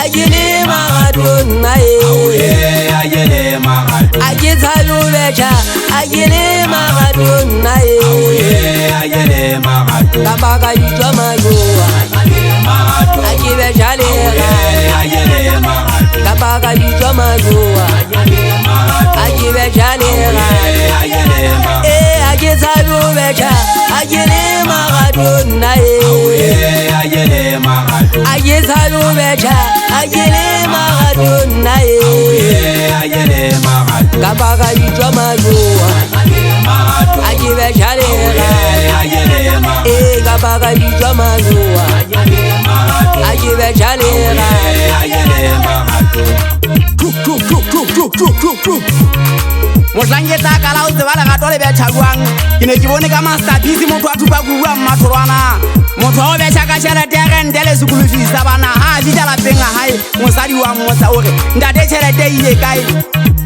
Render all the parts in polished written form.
Agile Maradona, Agile Maradona, Agitalu Becha, Agile Maradona, Agile Maradona, Tabaga Jamagoa, Agibe Jalera, Agile Maradona, Tabaga Jamagoa, Agibe Jalera, Agitalu Becha, Agile Maradona, Agile Maradona, Agitalu Becha, Agile Maradona, Agile Maradona, Tabaga Jamagoa, Agibe Jalera, Tabaga Jamagoa, Agibe Jalera, Motlangeta ka la o tseba le gato le betšha jwang ke ne ke bone ka masterpiece motho a thupa kurua mmathorwana motho wa go betšha ka tšhelete ya rente le sekolofi sa bana ga a fitlha lapeng a gae mosadi wa mmotsa ore ntate tšhelete ile kae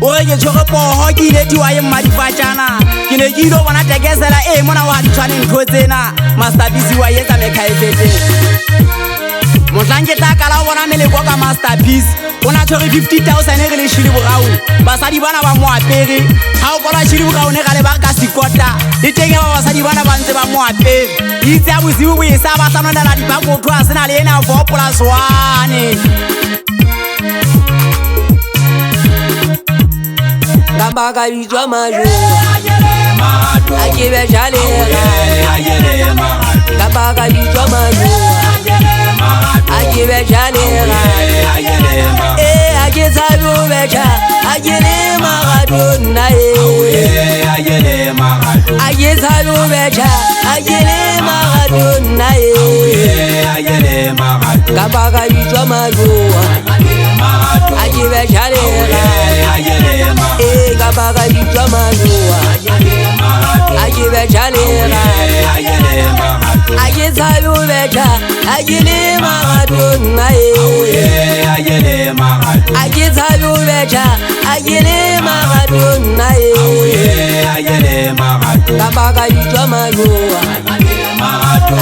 ore ke tshwere pogo ke ile tiwa ye mmadifatšana ke ne ke ile bona tekesela mona o ga di tshwane ntho tsena masterpiece wa etsa mekhaefete Motlangeta ka la o bona meleko ka masterpiece o na tshwere 50,000 re le shili boraone basadi bana ba mo apere ga o kola shili boraone ga le ba ka sikota le teng ba basadi bana ba ntse ba mo apere itse a bosibo bo e sa ba tsanonela dipakotho a sena le ena 4+1 Tabaga Jamagoa, Agibe Jalera, Tabaga Jamagoa, Agibe Jalera, Agitalu Becha, Agile Maradona, Agile Maradona, Agitalu Becha, Agile Maradona, Agile Maradona, Tabaga Jamagoa, Agibe Jalera, Tabaga Jamagoa, Agibe Jalera, Agitalu Becha, Agile Maradona, Agile Maradona, Agitalu Becha, Agile Maradona, Agile Maradona, Tabaga Jamagoa,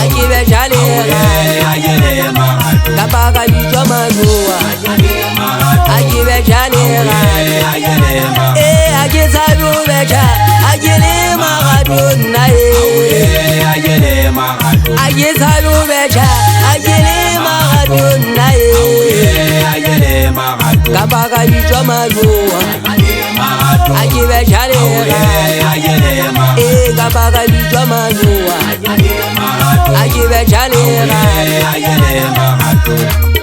Agibe Jalera, Tabaga Jamagoa, Agibe Jalera, Agitalu Becha, Agile Maradona, Agile Maradona, Agitalu Becha, Agile Maradona, Agile Maradona, Tabaga Jamagoa, Agibe Jalera, Tabaga Jamagoa, Agibe Jalera, Agile Maradona.